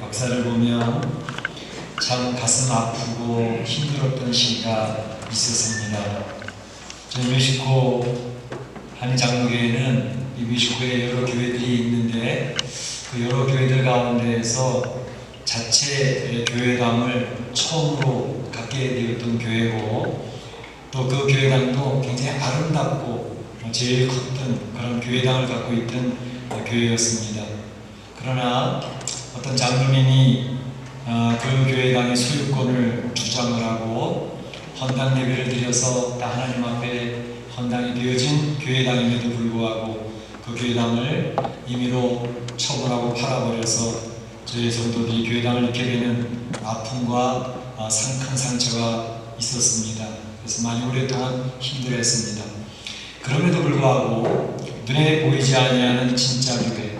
역사를 보면 참 가슴 아프고 힘들었던 시기가 있었습니다. 저희 멕시코 한인장로교회는 이 멕시코에 여러 교회들이 있는데 그 여러 교회들 가운데에서 자체 교회당을 처음으로 갖게 되었던 교회고, 또 그 교회당도 굉장히 아름답고 제일 컸던 그런 교회당을 갖고 있던 교회였습니다. 그러나 어떤 장로님이 그 교회당의 소유권을 주장을 하고 헌당 예배를 드려서 하나님 앞에 헌당이 되어진 교회당임에도 불구하고 그 교회당을 임의로 처분하고 팔아버려서 저희 성도들이 교회당을 잃게 되는 아픔과 큰 상처가 있었습니다. 그래서 많이 오랫동안 힘들었습니다. 그럼에도 불구하고 눈에 보이지 아니하는 진짜 교회,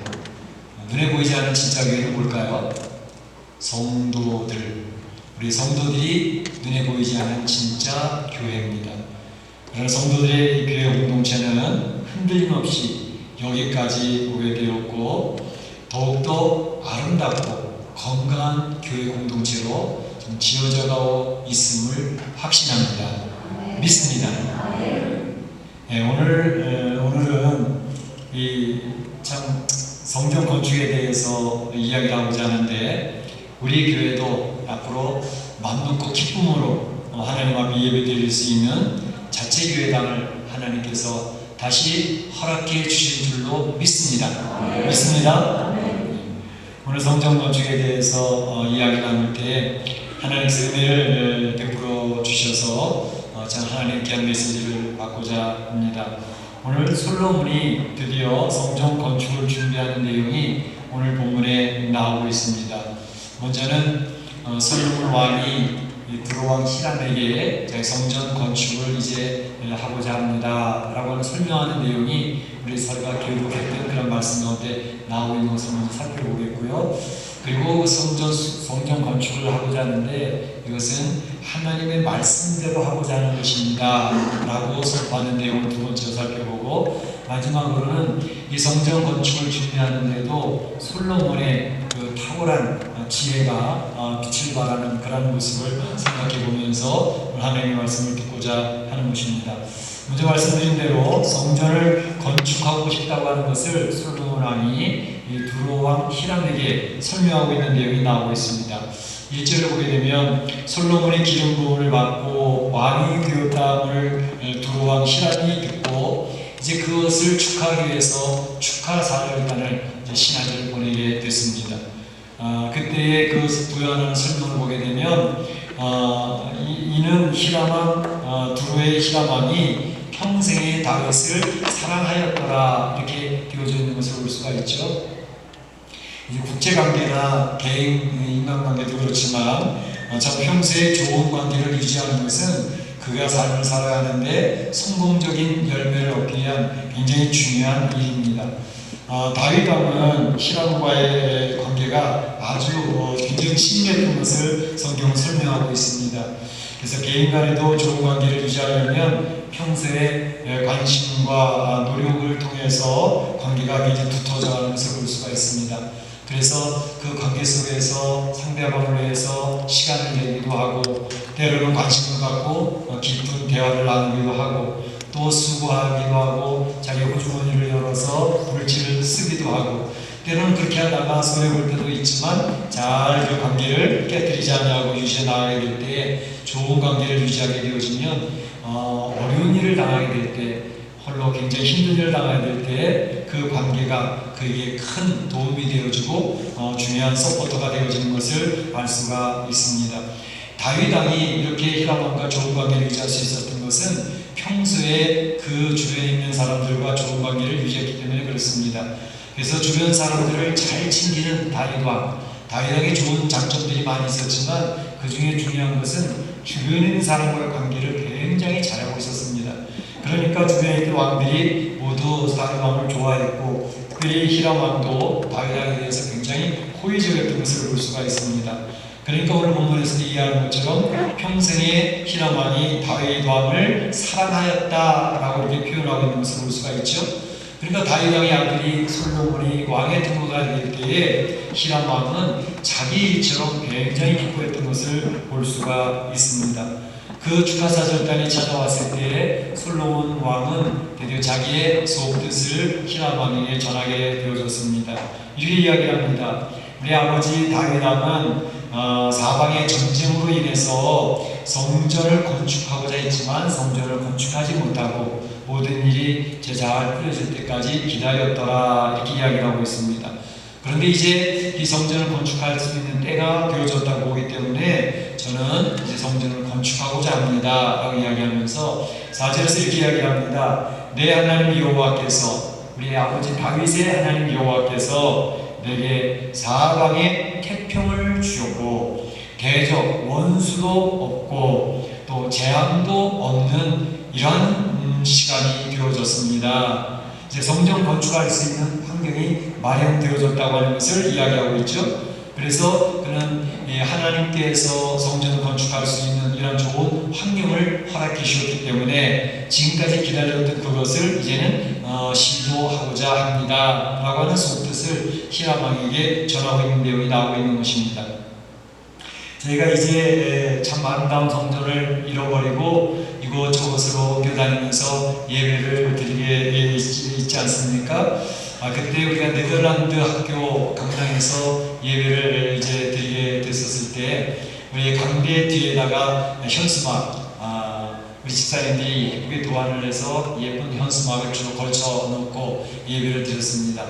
눈에 보이지 않는 진짜 교회는 뭘까요? 성도들, 우리 성도들이 눈에 보이지 않는 진짜 교회입니다. 그런 성도들의 이 교회 공동체는 흔들림 없이 여기까지 오게 되었고, 더욱더 아름답고 건강한 교회 공동체로 좀 지어져가고 있음을 확신합니다. 믿습니다. 네, 오늘은 이 참 성전 건축에 대해서 이야기를 하고자 하는데, 우리 교회도 앞으로 마음 놓고 기쁨으로 하나님 앞에 예배드릴 수 있는 자체 교회당을 하나님께서 다시 허락해 주실 줄로 믿습니다. 믿습니다. 오늘 성전 건축에 대해서 이야기 나눌 때 하나님께서 은혜를 베풀어 주셔서 참 하나님의 귀한 메시지를 받고자 합니다. 오늘 솔로몬이 드디어 성전 건축을 준비하는 내용이 오늘 본문에 나오고 있습니다. 먼저는 솔로몬 왕이 두로왕 히람에게 성전 건축을 이제 하고자 합니다 라고 하는 설명하는 내용이 우리 서로가 교육했던 그런 말씀 가운데 나오고 있는 것을 먼저 살펴보겠고요. 그리고 성전 건축을 하고자 하는데 이것은 하나님의 말씀대로 하고자 하는 것입니다 라고 선포하는 내용을 두 번째로 살펴보고, 마지막으로는 이 성전 건축을 준비하는데도 솔로몬의 그 탁월한 지혜가 빛을 발하는 그런 모습을 생각해 보면서 하나님의 말씀을 듣고자 하는 것입니다. 먼저 말씀드린 대로 성전을 건축하고 싶다고 하는 것을 솔로몬 왕이 두로왕 히람에게 설명하고 있는 내용이 나오고 있습니다. 1절을 보게 되면 솔로몬의 기름 부음을 받고 왕이 되었다함을 두로왕 히람이 듣고 이제 그것을 축하하기 위해서 축하 사절단을 신하들을 보내게 됐습니다. 그때의 그 부연하는 설명을 보게 되면 이는 히람왕 두로의 히람왕이 평생의 다윗을 사랑하였더라 이렇게 되어져 있는 것을 볼 수가 있죠. 이제 국제관계나 개인 인간관계도 그렇지만 참 평소에 좋은 관계를 유지하는 것은 그가 삶을 살아야 하는데 성공적인 열매를 얻기 위한 굉장히 중요한 일입니다. 다윗 왕은 히람과의 관계가 아주 굉장히 친밀했던 것을 성경은 설명하고 있습니다. 그래서 개인 간에도 좋은 관계를 유지하려면 평소에 관심과 노력을 통해서 관계가 굉장히 두터워져가는 것을 볼 수가 있습니다. 그래서 그 관계 속에서 상대방을 위해서 시간을 내기도 하고, 때로는 관심을 갖고 깊은 대화를 나누기도 하고, 또 수고하기도 하고, 자기 호주머니를 열어서 물질을 쓰기도 하고, 때로는 그렇게 하다가 손해볼 때도 있지만 잘 그 관계를 깨뜨리지 않냐고 유지해 나가게 될 때, 좋은 관계를 유지하게 되어지면 어려운 일을 당하게 될 때, 홀로 굉장히 힘든 일을 당하게 될 때 그 관계가 그에게 큰 도움이 되어주고 중요한 서포터가 되어지는 것을 알 수가 있습니다. 다윗 왕이 이렇게 히람왕과 좋은 관계를 유지할 수 있었던 것은 평소에 그 주변에 있는 사람들과 좋은 관계를 유지했기 때문에 그렇습니다. 그래서 주변 사람들을 잘 챙기는 다윗 왕, 다윗 왕에 좋은 장점들이 많이 있었지만 그 중에 중요한 것은 주변에 있는 사람과의 관계를 굉장히 잘하고 있었습니다. 그러니까 주변에 있는 왕들이 모두 다윗 왕을 좋아했고, 특별히 히람 왕도 다윗 왕에 대해서 굉장히 호의적이었던 것을 볼 수가 있습니다. 그러니까 오늘 본문에서 이해하는 것처럼 평생에 히람 왕이 다윗 왕을 사랑하였다라고 이렇게 표현하고 있는 것을 볼 수가 있죠. 그러니까 다윗 왕의 아들이 솔로몬이 왕에 등극하게 될 때에 히람 왕은 자기 일처럼 굉장히 기뻐했던 것을 볼 수가 있습니다. 그 축하사절단이 찾아왔을 때 솔로몬 왕은 드디어 자기의 속뜻을 히람 왕에게 전하게 되어졌습니다. 이렇게 이야기합니다. 우리 아버지 다윗 왕은 사방의 전쟁으로 인해서 성전을 건축하고자 했지만 성전을 건축하지 못하고 모든 일이 잘 풀려질 때까지 기다렸더라, 이렇게 이야기를 하고 있습니다. 그런데 이제 이 성전을 건축할 수 있는 때가 되어졌다고 보기 때문에 저는 이제 성전을 건축하고자 합니다 라고 이야기하면서 4절에서 이렇게 이야기합니다. 내 하나님 여호와께서, 우리 아버지 다윗의 하나님 여호와께서 내게 사방에 태평을 주셨고 대적 원수도 없고 또 재앙도 없는 이러한 시간이 되어졌습니다. 이제 성전 건축할 수 있는 환경이 마련되어졌다고 하는 것을 이야기하고 있죠. 그래서 그는 하나님께서 성전을 건축할 수 있는 이런 좋은 환경을 허락해 주셨기 때문에 지금까지 기다렸던 그것을 이제는 시도하고자 합니다 라고 하는 속뜻을 히람 왕에게 전하고 있는 내용이 나오고 있는 것입니다. 저희가 이제 참 아름다운 성전을 잃어버리고 이곳저곳으로 옮겨다니면서 예배를 드리게 있지 않습니까? 그때 우리가 네덜란드 학교 강당에서 예배를 이제 드리게 됐었을 때 우리 강대 뒤에다가 현수막, 우리 집사님들이 예쁘게 도안을 해서 예쁜 현수막을 주로 걸쳐 놓고 예배를 드렸습니다.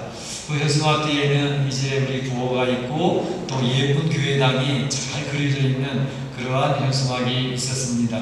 그 현수막 뒤에는 이제 우리 구호가 있고 또 예쁜 교회당이 잘 그려져 있는 그러한 현수막이 있었습니다.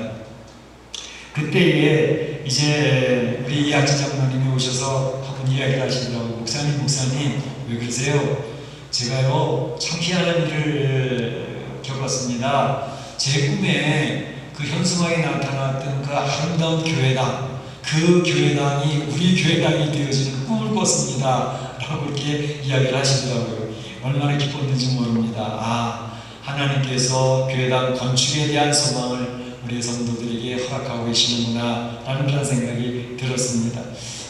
그때에 이제 우리 이학지 장로님이 오셔서 한번 이야기를 하시더라고요. 목사님 왜 그러세요? 제가요 참 희한한 일을 겪었습니다. 제 꿈에 그 현수막에 나타났던 그 아름다운 교회당, 그 교회당이 우리 교회당이 되어지는 꿈을 꿨습니다 라고 이렇게 이야기를 하시더라고요. 얼마나 기뻤는지 모릅니다. 하나님께서 교회당 건축에 대한 소망을 우리 성도들에게 허락하고 계시는구나 라는 그런 생각이 들었습니다.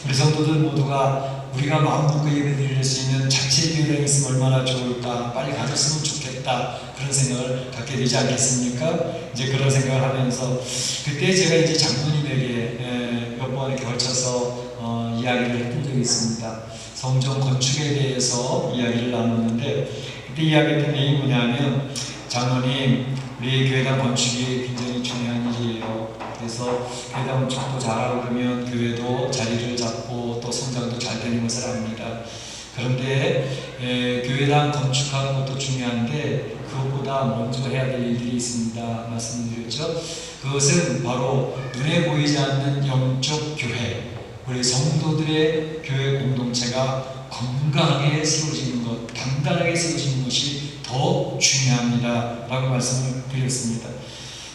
우리 성도들 모두가 우리가 마음 놓고 예배드릴 수 있는 자체 교회당이 있으면 얼마나 좋을까, 빨리 가졌으면 좋겠다, 그런 생각을 갖게 되지 않겠습니까? 이제 그런 생각을 하면서 그때 제가 이제 장로님에게 몇 번에 걸쳐서 이야기를 했던 적이 있습니다. 성전 건축에 대해서 이야기를 나눴는데 그때 이야기했던 내용이 뭐냐면, 장로님, 우리 교회당 건축이 굉장히 중요한 일이에요. 그래서 교회당 건축도 잘하고 그러면 교회도 자리를 잡고 또 성장도 잘 되는 것을 압니다. 그런데 교회당 건축하는 것도 중요한데 그것보다 먼저 해야 될 일들이 있습니다 말씀드렸죠. 그것은 바로 눈에 보이지 않는 영적 교회, 우리 성도들의 교회 공동체가 건강하게 세워지는 것, 단단하게 세워지는 것이 더 중요합니다 라고 말씀을 드렸습니다.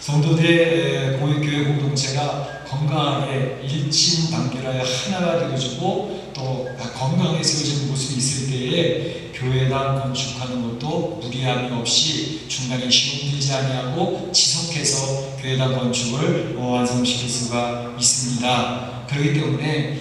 성도들의 교회 공동체가 건강하게 일심단결하여 하나가 되어지고 또 건강하게 세워지는 모습이 있을 때에 교회당 건축하는 것도 무리함이 없이 중간에 힘들지 아니하고 지속해서 교회당 건축을 완성시킬 수가 있습니다. 그렇기 때문에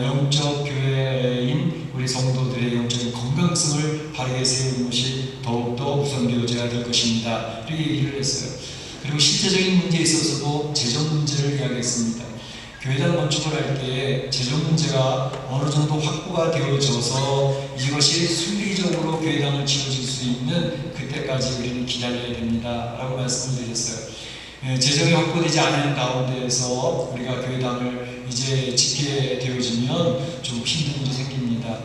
영적 교회인 우리 성도들의 영적인 건강성을 바르게 세우는 것이 더욱더 우선되어져야 될 것입니다. 이렇게 얘기를 했어요. 그리고 실제적인 문제에 있어서도 재정 문제를 이야기했습니다. 교회당 건축을 할 때 재정 문제가 어느 정도 확보가 되어져서 이것이 순리적으로 교회당을 지어질 수 있는 그때까지 우리는 기다려야 됩니다 라고 말씀을 드렸어요. 재정이 확보되지 않은 가운데에서 우리가 교회당을 이제 짓게 되어지면 좀 힘든 일이 생깁니다.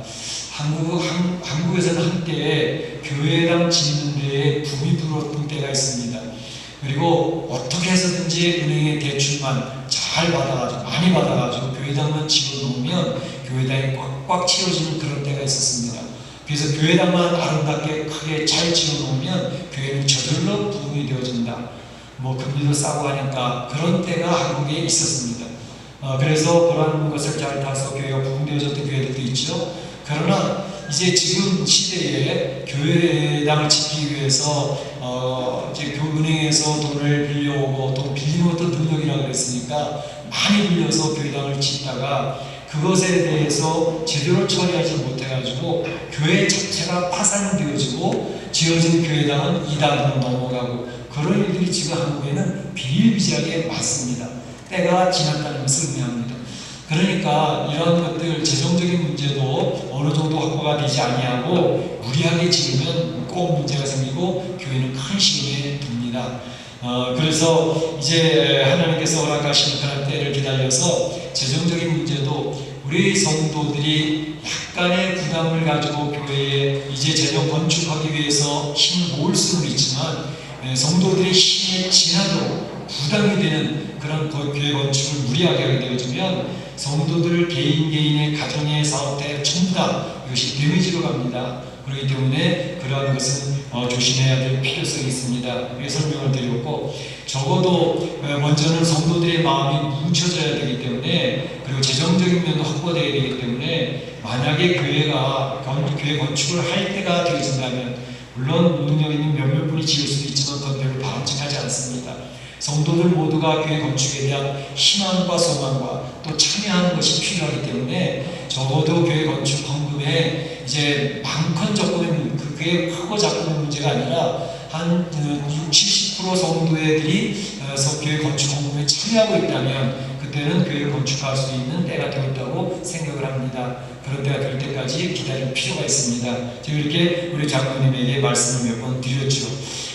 한국에서는 한때 교회당 짓는 데에 붐이 불었던 때가 있습니다. 그리고 어떻게 해서든지 은행의 대출만 잘 받아가지고, 많이 받아가지고 교회당만 지어놓으면 교회당이 꽉꽉 채워지는 그런 때가 있었습니다. 그래서 교회당만 아름답게 크게 잘 지어놓으면 교회는 저절로 부흥이 되어진다, 금리도 싸고 하니까 그런 때가 한국에 있었습니다. 그래서 그런 것을 잘 타서 교회가 부흥되어졌던 교회들도 있죠. 그러나 이제 지금 시대에 교회당을 짓기 위해서 이제 은행에서 돈을 빌려오고 돈 빌리는 것도 능력이라고 그랬으니까 많이 빌려서 교회당을 짓다가 그것에 대해서 제대로 처리하지 못해가지고 교회 자체가 파산되어지고 지어진 교회당은 이단으로 넘어가고 그런 일들이 지금 한국에는 비일비재하게 많습니다. 때가 지났다는 것을 의미합니다. 그러니까 이런 것들 재정적인 문제도 어느 정도 확보가 되지 아니하고 무리하게 지으면 꼭 문제가 생기고 교회는 큰 시험에 듭니다. 그래서 이제 하나님께서 허락하신 그런 때를 기다려서 재정적인 문제도 우리 성도들이 약간의 부담을 가지고 교회에 이제 재정 건축하기 위해서 힘을 모을 수는 있지만 성도들의 힘에 지나도록 부담이 되는 그런 교회 건축을 무리하게 하게 되어지면 성도들 개인의 가정의 사업대 전부 다 이것이 데미지로 갑니다. 그렇기 때문에 그러한 것은 조심해야 될 필요성이 있습니다. 이렇게 설명을 드렸고 적어도 먼저는 성도들의 마음이 뭉쳐져야 되기 때문에 그리고 재정적인 면도 확보되어야 되기 때문에 만약에 교회 건축을 할 때가 되어진다면 물론 능력 있는 몇몇 분이 지을 수도 있지만 그건 별로 바람직하지 않습니다. 성도들 모두가 교회 건축에 대한 희망과 소망과 또 참여하는 것이 필요하기 때문에 적어도 교회 건축 헌금에 이제 많건적건 그게 크고 작고는 문제가 아니라 한 60, 70% 성도들이 교회 건축 헌금에 참여하고 있다면 그때는 교회를 건축할 수 있는 때가 되었다고 생각을 합니다. 그런 때가 될 때까지 기다릴 필요가 있습니다. 제가 이렇게 우리 장로님에게 말씀을 몇 번 드렸죠.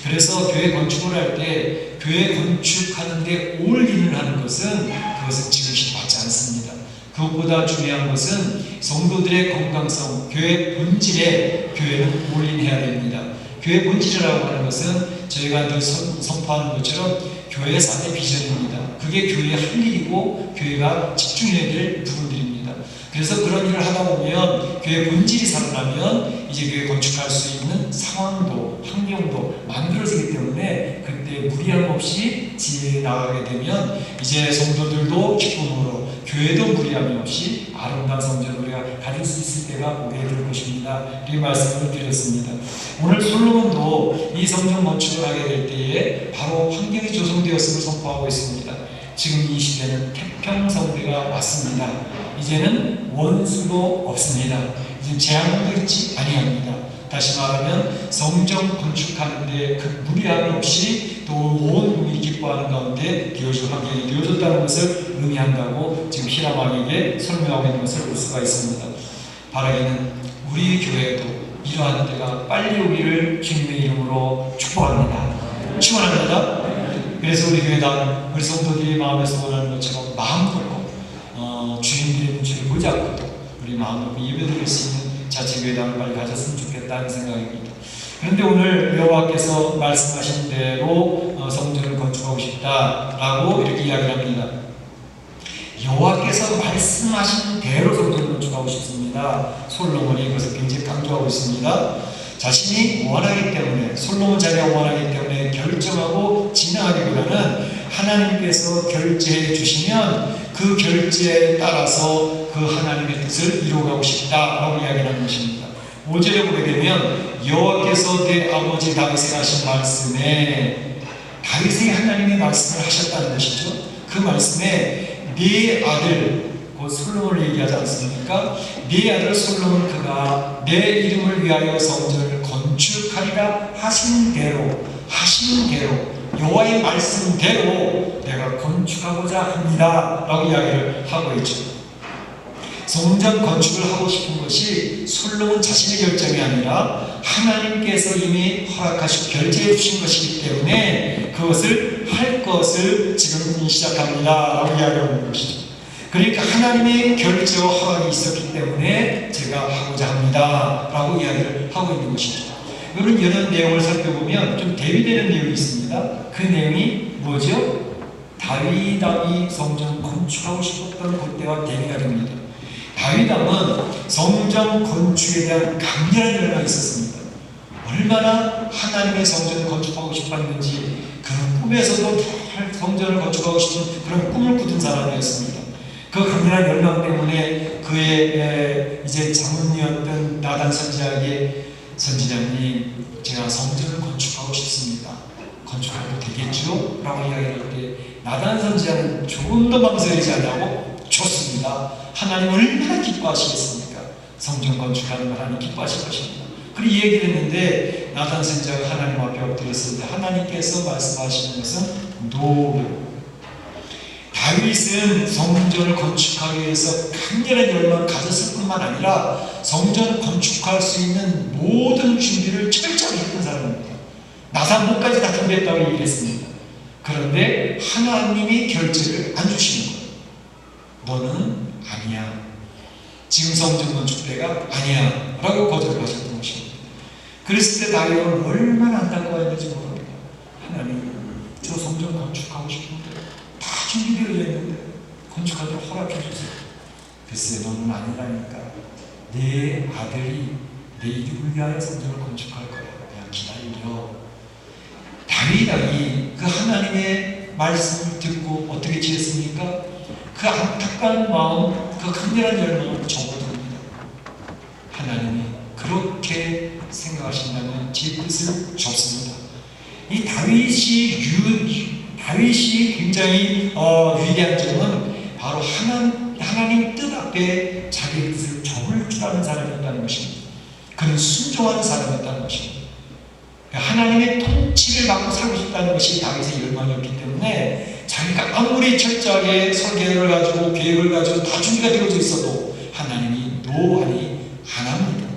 그래서 교회 건축을 할 때 교회 건축하는데 올인을 하는 것은 그것은 지극히 맞지 않습니다. 그것보다 중요한 것은 성도들의 건강성, 교회 본질에 교회는 올인해야 됩니다. 교회 본질이라고 하는 것은 저희가 늘 선포하는 것처럼 교회 4대 비전입니다. 그게 교회의 할 일이고 교회가 집중해야 될 부분들입니다. 그래서 그런 일을 하다 보면 교회 본질이 살아나면 이제 교회 건축할 수 있는 상황도 환경도 만들어지기 때문에 그때 무리함 없이 지혜 나가게 되면 이제 성도들도 기쁨으로 교회도 무리함이 없이 아름다운 성전을 우리가 가질 수 있을 때가 오게 될 것입니다. 이 말씀을 드렸습니다. 오늘 솔로몬도 이 성전 건축을 하게 될 때에 바로 환경이 조성되었음을 선포하고 있습니다. 지금 이 시대는 태평성대가 왔습니다. 이제는 원수도 없습니다. 이제 재앙도 있지 아니합니다. 다시 말하면 성전 건축하는데 그 무리함이 없이 또 온 국민이 기뻐하는 가운데 되어질 환경이 되어졌다는 것을 의미한다고 지금 히람 왕에게 설명하고 있는 것을 볼 수가 있습니다. 바라기는 우리 교회도 이러한 때가 빨리 오기를 주님의 이름으로 축복합니다. 축원합니다. 그래서 우리 교회당 우리 성도들이 마음에서 원하는 것처럼 마음 놓고 주인들의 눈치를 보지 않고도 우리 마음 놓고 예배드릴 수 있는 자체 교회당을 빨리 가졌으면 좋겠다는 생각입니다. 그런데 오늘 여호와께서 말씀하신 대로 성전을 건축하고 싶다라고 이렇게 이야기합니다. 여호와께서 말씀하신 대로 성전을 건축하고 싶습니다. 솔로몬이 이것을 굉장히 강조하고 있습니다. 자신이 원하기 때문에 솔로몬 자기가 원하기 때문에 결정하고 진행하기보다는 하나님께서 결제해 주시면 그 결제에 따라서 그 하나님의 뜻을 이루어가고 싶다라고 이야기하는 것입니다. 5절에 보게 되면 여호와께서 내 아버지 다윗에게 하신 말씀에 다윗이 하나님의 말씀을 하셨다는 것이죠. 그 말씀에 네 아들 곧 솔로몬을 얘기하지 않습니까? 네 아들 솔로몬 그가 내 이름을 위하여 성전을 건축하리라 하신 대로 여호와의 말씀대로 내가 건축하고자 합니다 라고 이야기를 하고 있죠. 성전 건축을 하고 싶은 것이 솔로몬 자신의 결정이 아니라 하나님께서 이미 허락하시고 결제해 주신 것이기 때문에 그것을 할 것을 지금 시작합니다 라고 이야기하는 것이죠. 그러니까 하나님의 결제와 허락이 있었기 때문에 제가 하고자 합니다 라고 이야기를 하고 있는 것이죠. 여러분 이런 내용을 살펴보면 좀 대비되는 내용이 있습니다. 그 내용이 뭐죠? 다윗 왕이 성전 건축하고 싶었던 그때와 대비가 됩니다. 다윗 왕은 성전 건축에 대한 강렬한 열망이 있었습니다. 얼마나 하나님의 성전을 건축하고 싶었는지 그 꿈에서도 성전을 건축하고 싶은 그런 꿈을 꾸던 사람이었습니다. 그 강렬한 열망 때문에 그의 이제 장군이었던 나단 선지자에게 선지자님 제가 성전을 건축하고 싶습니다. 건축하도 되겠죠? 라고 이야기할 때 나단 선지자는 조금 더 망설이지 않냐고 좋습니다. 하나님 얼마나 기뻐하시겠습니까? 성전 건축하는 걸 하나님 기뻐하실 것입니다. 그리고 이 얘기를 했는데 나단 선지자가 하나님 앞에 엎드렸을 때 하나님께서 말씀하시는 것은 노. 다윗은 성전을 건축하기 위해서 강렬한 열망을 가졌을 뿐만 아니라 성전을 건축할 수 있는 모든 준비를 철저하게 했던 사람입니다. 나사못까지 다 준비했다고 얘기했습니다. 그런데 하나님이 결제를 안 주시는 거예요. 너는 아니야. 지금 성전 건축 때가 아니야 라고 거절을 하셨던 것입니다. 그랬을 때 다윗은 얼마나 안타까워했는지 모릅니다. 하나님, 저 성전 건축하고 싶은데 다 준비되어 있는데 건축하도록 허락해 주세요. 글쎄, 너는 아니라니까. 내 아들이 내 이름을 위하여 성전을 건축할 거야. 그냥 기다려. 다윗이 그 하나님의 말씀을 듣고 어떻게 지었습니까? 그 안타까운 마음, 그 강렬한 열망을 접어듭니다. 하나님이 그렇게 생각하신다면 제 뜻을 접습니다. 이 다윗이 굉장히 위대한 점은 바로 하나님 뜻 앞에 자기 뜻을 접을 줄 아는 사람이었다는 것입니다. 그는 순종하는 사람이었다는 것입니다. 하나님의 통치를 받고 살고 싶다는 것이 다윗의 열망이었기 때문에 자기가 아무리 철저하게 설계를 가지고 계획을 가지고 다 준비가 되어져 있어도 하나님이 노하니 안 합니다.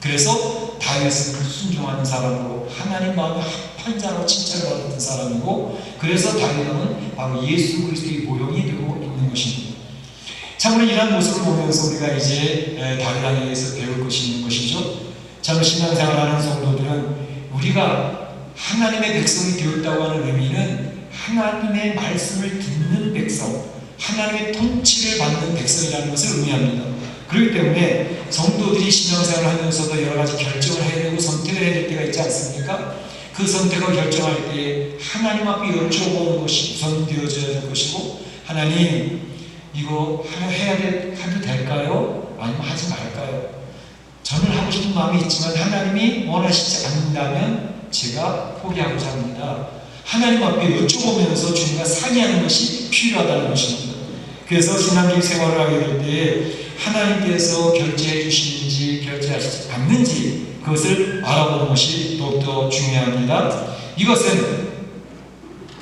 그래서 다윗은 순종하는 사람으로 하나님 마음에 합한 자로 칭찬을 받았던 사람이고, 그래서 다윗은 바로 예수 그리스도의 모형이 되고 있는 것입니다. 참으로 이러한 모습을 보면서 우리가 이제 다윗에게서 배울 것이 있는 것이죠. 참 신앙생활하는 성도들은 우리가 하나님의 백성이 되었다고 하는 의미는 하나님의 말씀을 듣는 백성, 하나님의 통치를 받는 백성이라는 것을 의미합니다. 그렇기 때문에 성도들이 신앙생활을 하면서도 여러 가지 결정을 해야 되고 선택을 해야 될 때가 있지 않습니까? 그 선택을 결정할 때 하나님 앞에 여쭤보는 것이 우선 되어져야 될 것이고, 하나님, 이거 해도 될까요? 아니면 하지 말까요? 저는 하고 싶은 마음이 있지만 하나님이 원하시지 않는다면 제가 포기하고자 합니다. 하나님 앞에 여쭤보면서 주님과 상의하는 것이 필요하다는 것입니다. 그래서 신앙적 생활을 하게 될 때 하나님께서 결제해 주시는지 결제하시지 않는지 그것을 알아보는 것이 더욱더 중요합니다. 이것은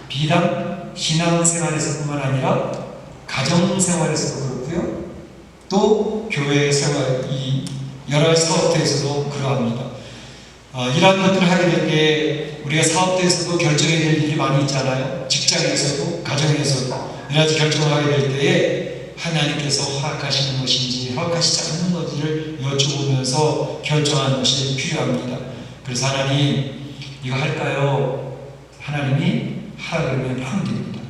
비단 신앙생활에서뿐만 아니라 가정생활에서도 그렇고요, 또 교회 생활, 이 여러 가지 사업대에서도 그러합니다. 이러한 것들을 하게 될 때 우리가 사업대에서도 결정해야 될 일이 많이 있잖아요. 직장에서도 가정에서도 여러 가지 결정을 하게 될 때에 하나님께서 허락하시는 것인지 허락하시지 않는 것을 여쭤보면서 결정하는 것이 필요합니다. 그래서 하나님, 이거 할까요? 하나님이 하라 그러면 하면 됩니다.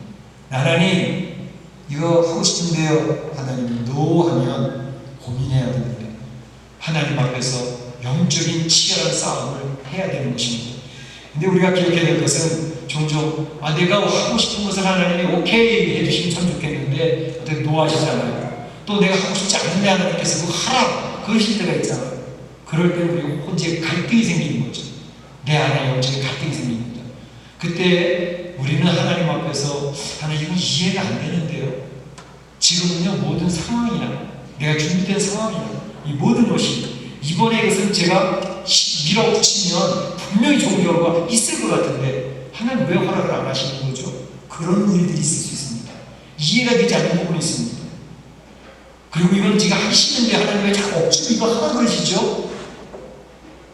하나님, 이거 하고 싶은데요. 하나님이 노 하면 고민해야 됩니다. 하나님 앞에서 영적인 치열한 싸움을 해야 되는 것입니다. 근데 우리가 기억해야 될 것은 종종 내가 하고 싶은 것을 하나님이 오케이 해주시면 참 좋겠는데 어떻게 노하시잖아요. 또 내가 하고 싶지 않은데 하나님께서 그거 하라 그러실 때가 있잖아요. 그럴 때 우리 혼자 갈등이 생기는 거죠. 내 안에 영적인 갈등이 생깁니다. 그때 우리는 하나님 앞에서 하나님, 이건 이해가 안 되는데요. 지금은요 모든 상황이나 내가 준비된 상황이나 이 모든 것이 이번에 이것은 제가 밀어붙이면 분명히 좋은 결과가 있을 것 같은데 하나님 왜 허락을 안 하시는 거죠? 그런 일들이 있을 수 있습니다. 이해가 되지 않는 부분이 있습니다. 그리고 이건 제가 하시는데 하나님 왜 자꾸 억지로 이거 하라 그러시죠?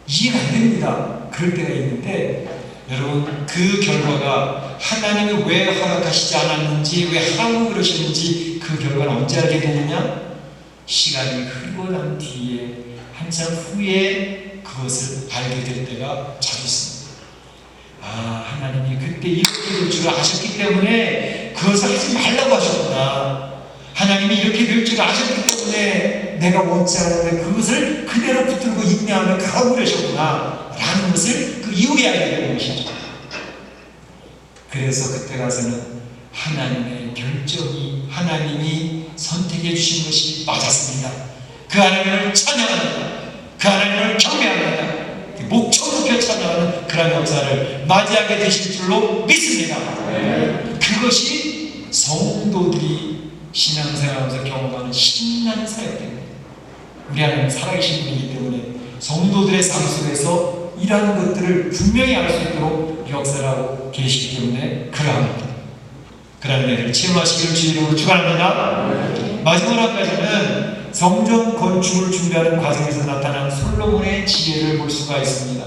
이해가 안 됩니다. 그럴 때가 있는데 여러분, 그 결과가 하나님이 왜 허락하시지 않았는지, 왜 하라고 그러시는지 그 결과는 언제 알게 되느냐? 시간이 흐르고 난 뒤에 한참 후에 그것을 알게 될 때가 자주 있습니다. 하나님이 그때 이렇게 될 줄 아셨기 때문에 그것을 하지 말라고 하셨구나. 하나님이 이렇게 될 줄 아셨기 때문에 내가 원치 않았는데 그것을 그대로 붙들고 인내하며 가라고 그러셨구나 라는 것을 그 이후에 알게 되는 것이죠. 그래서 그때 가서는 하나님의 결정이, 하나님이 선택해 주신 것이 맞았습니다. 그 하나님을 찬양합니다. 그 하나님을 경배합니다. 목청 높여 찬양하는 그런 역사를 맞이하게 되실 줄로 믿습니다. 그것이 성도들이 신앙생활하면서 경험하는 신나는 사역 때문에 우리 하나님 살아계신 분이기 때문에 성도들의 삶 속에서 이러한 것들을 분명히 알 수 있도록 역사하고 계시기 때문에 그러합니다. 그런 은혜를 체험하시기를 주의 이름으로 축원합니다. 마지막 한 가지는 성전 건축을 준비하는 과정에서 나타난 솔로몬의 지혜를 볼 수가 있습니다.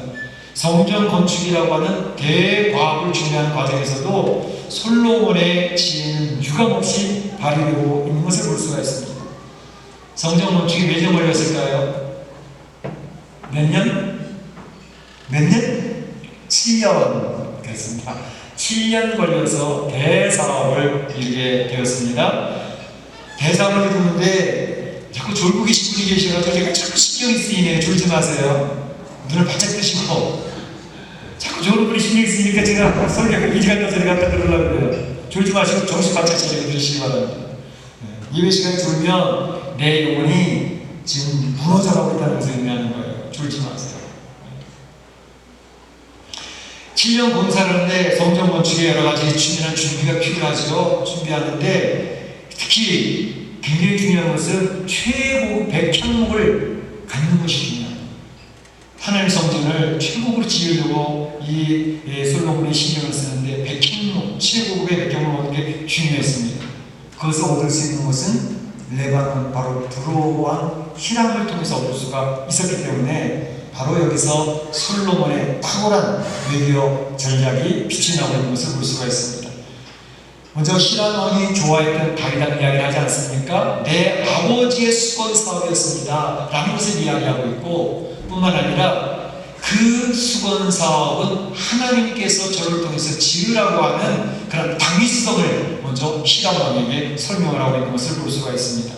성전 건축이라고 하는 대과학을 준비하는 과정에서도 솔로몬의 지혜는 유감없이 발휘되고 있는 것을 볼 수가 있습니다. 성전 건축이 몇 년 걸렸을까요? 몇 년? 몇 년? 7년 그렇습니다. 7년 걸려서 대사업을 이루게 되었습니다. 대사업을 이루는데 자꾸 졸고 계신 분이 계셔가지고 제가 자꾸 신경이 쓰이네요. 졸지 마세요. 눈을 바짝 뜨시고 자꾸 졸는 분이 신경이 쓰이니까 제가 설교가 이리 갔다 저리 갔다 그러려고 그래요. 졸지 마시고 정신 바짝 차리고 들으시기 바랍니다. 예배 시간에 졸면 내 영혼이 지금 무너져가고 있다는 것을 의미하는 거예요. 졸지 마세요. 7년 공사를 하는데 성전 건축에 여러 가지 준비가 필요하죠. 준비하는데 특히 굉장히 중요한 것은 최고급 백향목을 갖는 것이 중요합니다. 하나님 성전을 최고급으로 지으려고 이 솔로몬이 신경을 쓰는데 백향목, 최고급의 백향목을 얻는 게 중요했습니다. 그것을 얻을 수 있는 것은 레바논 바로 두로왕 히람을 통해서 얻을 수가 있었기 때문에 바로 여기서 솔로몬의 탁월한 외교 전략이 빛이 나고 있는 것을 볼 수가 있습니다. 먼저 히람 왕이 좋아했던 다윗한 이야기를 하지 않습니까? 내 아버지의 수건 사업이었습니다 라는 것을 이야기하고 있고 뿐만 아니라 그 수건 사업은 하나님께서 저를 통해서 지으라고 하는 그런 당위성을 먼저 히람 왕에게 설명을 하고 있는 것을 볼 수가 있습니다.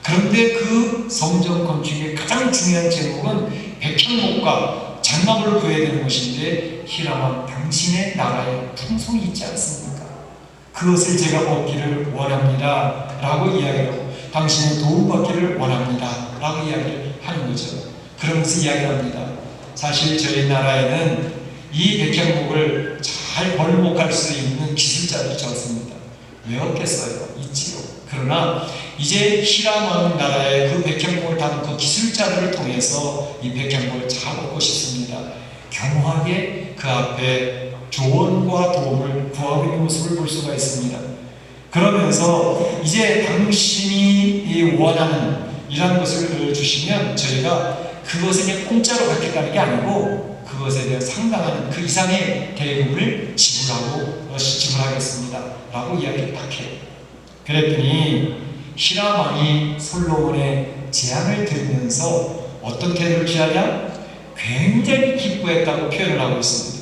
그런데 그 성전 건축의 가장 중요한 제목은 백향목과 장나무를 구해야 되는 것인데 히람 왕 당신의 나라에 풍성이 있지 않습니까? 그것을 제가 얻기를 원합니다 라고 이야기하고 당신의 도움받기를 원합니다 라고 이야기를 하는 거죠. 그러면서 이야기합니다. 사실 저희 나라에는 이 백향목을 잘 벌목할 수 있는 기술자들이 적습니다. 왜 없겠어요? 있지요. 그러나 이제 히람 왕 나라의 그 백향목을 다룬 그 기술자들을 통해서 이 백향목을 잘 얻고 싶습니다. 겸허하게 그 앞에 조언과 도움을 구하고 있는 모습을 볼 수가 있습니다. 그러면서 이제 당신이 원하는 이런 것을 주시면 저희가 그것을 그냥 공짜로 받겠다는 게 아니고 그것에 대한 상당한 그 이상의 대금을 지불하겠습니다 라고 이야기를 딱 해요. 그랬더니 히람 왕이 솔로몬의 제안을 들으면서 어떤 태도를 취하냐? 굉장히 기뻐했다고 표현을 하고 있습니다.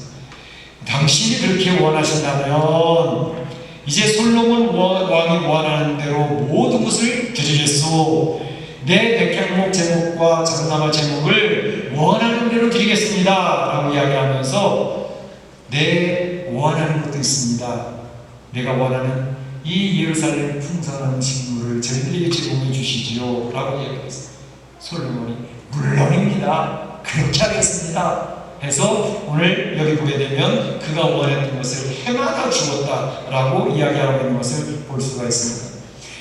당신이 그렇게 원하신다면 이제 솔로몬 왕이 원하는 대로 모든 것을 드리겠소. 내 백향목 제목과 장나무 제목을 원하는 대로 드리겠습니다 라고 이야기하면서 내 원하는 것도 있습니다. 내가 원하는 이 예루살렘 풍성한 식물을 저희들에게 제공해 주시지요 라고 이야기했어요. 솔로몬이 물론입니다. 그렇게 하겠습니다 해서 오늘 여기 보게 되면 그가 원했던 것을 해마다 주었다라고 이야기하고 있는 것을 볼 수가 있습니다.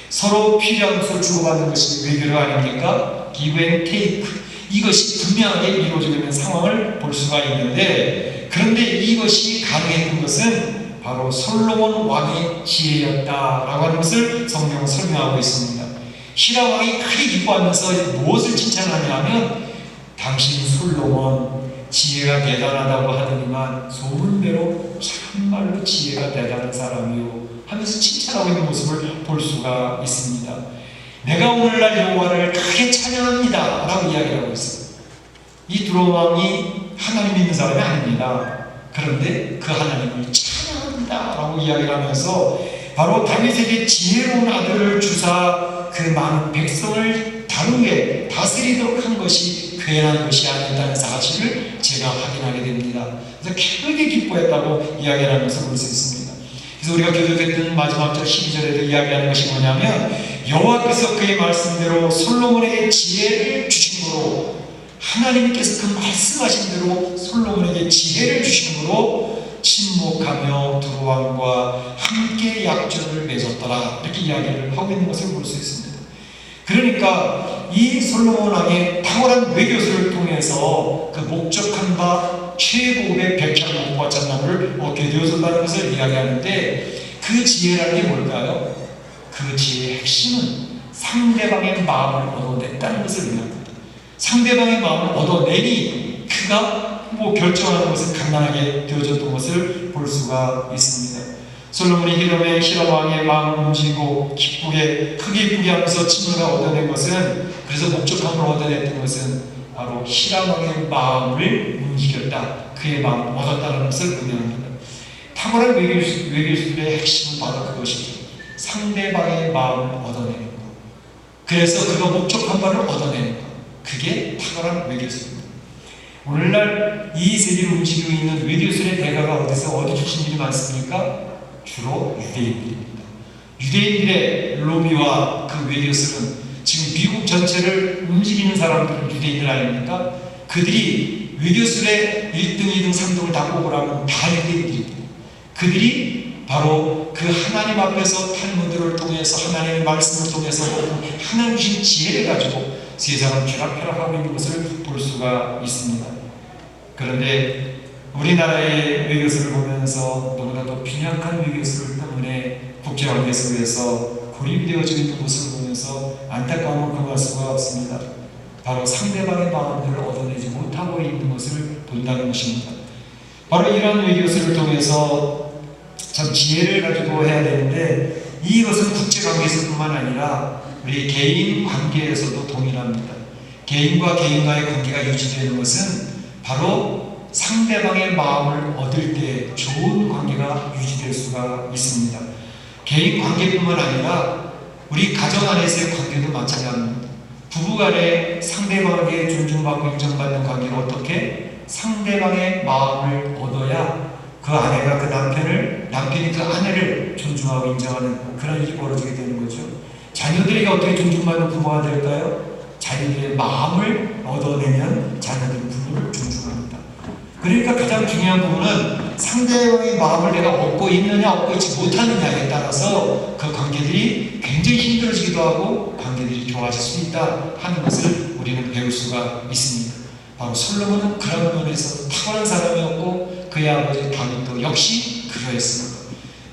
서로 필요한 것을 주고받는 것이 외교가 아닙니까? give and take. 이것이 분명하게 이루어지고 있는 상황을 볼 수가 있는데 그런데 이것이 가능했던 것은 바로 솔로몬 왕의 지혜였다라고 하는 것을 성경은 설명하고 있습니다. 히람 왕이 크게 기뻐하면서 무엇을 칭찬하냐면 당신 솔로몬 지혜가 대단하다고 하더니만 소문대로 참말로 지혜가 대단한 사람이요 하면서 칭찬하고 있는 모습을 볼 수가 있습니다. 내가 오늘날 여호와를 크게 찬양합니다 라고 이야기를 하고 있어요. 이 두로왕 왕이 하나님 믿는 사람이 아닙니다. 그런데 그 하나님을 찬양합니다 라고 이야기를 하면서 바로 다윗에게 지혜로운 아들을 주사 그 많은 백성을 다루게 다스리도록 한 것이 괜한 것이 아니었다는 사실을 제가 확인하게 됩니다. 그래서 크게 기뻐했다고 이야기를 하면서 볼 수 있습니다. 그래서 우리가 교독했던 마지막 절 12절에도 이야기하는 것이 뭐냐면 여호와께서 그의 말씀대로 솔로몬에게 지혜를 주심으로 하나님께서 그 말씀하신 대로 솔로몬에게 지혜를 주심으로 친목하며 두루왕과 함께 약조를 맺었더라. 이렇게 이야기를 하고 있는 것을 볼 수 있습니다. 그러니까 이 솔로몬 왕의 탁월한 외교술을 통해서 그 목적한 바 최고의 백향 목화잣나무를 얻게 되어졌다는 것을 이야기하는데, 그 지혜라는 게 뭘까요? 그 지혜의 핵심은 상대방의 마음을 얻어냈다는 것을 의미합니다. 상대방의 마음을 얻어내니 그가 결정하는 것은 간단하게 되어졌던 것을 볼 수가 있습니다. 솔로몬이 히람 왕의 마음을 움직이고 크게 기쁘게 하면서 친구가 얻어낸 것은, 그래서 목적함을 얻어냈던 것은 바로 히람 왕의 마음을 움직였다, 그의 마음을 얻었다는 것을 의미합니다. 탁월한 외교술의 핵심은 바로 그것이죠. 상대방의 마음을 얻어내는 것. 그래서 그가 목적한 바를 얻어내는 것. 그게 탁월한 외교술입니다. 오늘날 이 세계를 움직이고 있는 외교술의 대가가 어디 출신들이 많습니까? 주로 유대인들입니다. 유대인들의 로비와 그 외교술은 지금 미국 전체를 움직이는 사람들은 유대인들 아닙니까? 그들이 외교술의 1등, 2등, 3등을 다 뽑으라면 다 유대인들입니다. 그들이 바로 그 하나님 앞에서 탈무드를 통해서, 하나님의 말씀을 통해서 하나님 주신 지혜를 가지고 세상을 쥐락펴락하고 있는 것을 볼 수가 있습니다. 그런데 우리나라의 외교술을 보면서 너무나도 빈약한 외교술 때문에 국제관계 속에서 고립되어지고 있는 모습을 보면서 안타까움을 금할 수가 없습니다. 바로 상대방의 마음들을 얻어내지 못하고 있는 것을 본다는 것입니다. 바로 이런 외교술을 통해서 참 지혜를 가지고 해야 되는데, 이것은 국제관계에서뿐만 아니라 우리 개인 관계에서도 동일합니다. 개인과 개인과의 관계가 유지되는 것은 바로 상대방의 마음을 얻을 때 좋은 관계가 유지될 수가 있습니다. 개인 관계뿐만 아니라 우리 가정 안에서의 관계도 마찬가지입니다. 부부간에 상대방에게 존중받고 인정받는 관계는 어떻게? 상대방의 마음을 얻어야 그 아내가 그 남편이 그 아내를 존중하고 인정하는 그런 일이 벌어지게 되는 거죠. 자녀들에게 어떻게 존중받는 부모가 될까요? 자녀들의 마음을 얻어내면 자녀들은 부모를 존중합니다. 그러니까 가장 중요한 부분은 상대방의 마음을 내가 얻고 있느냐 얻고 있지 못하느냐에 따라서 그 관계들이 굉장히 힘들어지기도 하고 관계들이 좋아질 수 있다 하는 것을 우리는 배울 수가 있습니다. 바로 솔로몬은 그런 면에서 탁월한 사람이었고, 그의 아버지 다윗도 역시 그러했습니다.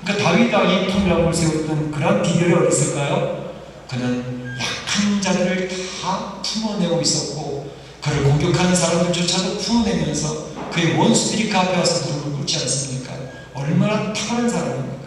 그러니까 다윗 왕이 통일왕국을 세웠던 그런 비결이 어디 있을까요? 그는 약한 자들을 다 품어내고 있었고, 그를 공격하는 사람들조차도 품어내면서 그의 원수들이 그 앞에 와서 무릎을 꿇지 않습니까? 얼마나 탁월한 사람입니까?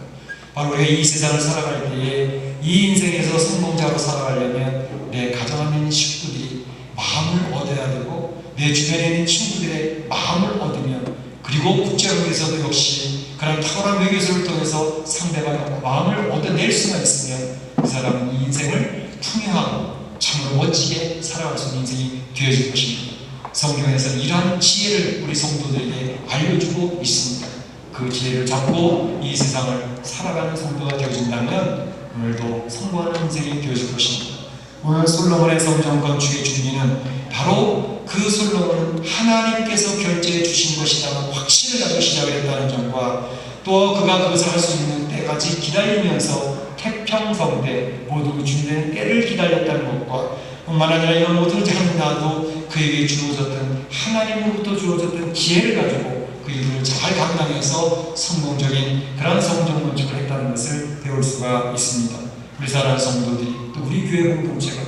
바로 우리가 이 세상을 살아갈 때에 이 인생에서 성공자로 살아가려면 내 가정 안에 있는 식구들이 마음을 얻어야 되고, 내 주변에 있는 친구들의 마음을 얻으면, 그리고 국제관계에서도 역시 그런 탁월한 외교술을 통해서 상대방의 마음을 얻어낼 수가 있으면 그 사람은 이 인생을 풍요하고 참으로 멋지게 살아갈 수 있는 인생이 되어질 것입니다. 성경에서는 이러한 지혜를 우리 성도들에게 알려주고 있습니다. 그 지혜를 잡고 이 세상을 살아가는 성도가 되어진다면 오늘도 성공하는 인생이 되어질 것입니다. 오늘 솔로몬의 성전 건축의 준비는 바로 그 솔로몬은 하나님께서 결제해 주신 것이라는 확신을 가지고 시작을 했다는 점과, 또 그가 그것을 할 수 있는 때까지 기다리면서 태평성대 모두 준비되는 때를 기다렸다는 것과, 뿐만 아니라 이런 모든 장나도 그에게 주어졌던 하나님으로부터 주어졌던 지혜를 가지고 그 일을 잘 감당해서 성공적인 그런 성전 건축을 했다는 것을 배울 수가 있습니다. 우리 사랑하는 성도들이, 또 우리 교회 공동체가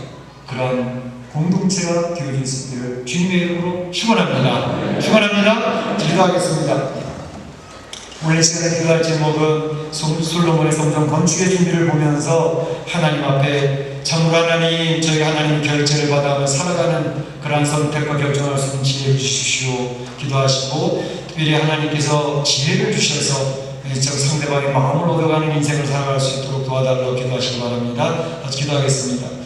그런 공동체가 되어질 수 있기를 주님의 이름으로 축원합니다. 축원합니다. 기도하겠습니다. 오늘 시간에 기도할 제목은 솔로몬의 성전 건축의 준비를 보면서 하나님 앞에 참으로 하나님, 저희 하나님 결제를 받아 살아가는 그러한 선택과 결정할 수 있는 지혜를 주십시오 기도하시고, 특별히 하나님께서 지혜를 주셔서 상대방의 마음을 얻어가는 인생을 살아갈 수 있도록 도와달라고 기도하시기 바랍니다. 같이 기도하겠습니다.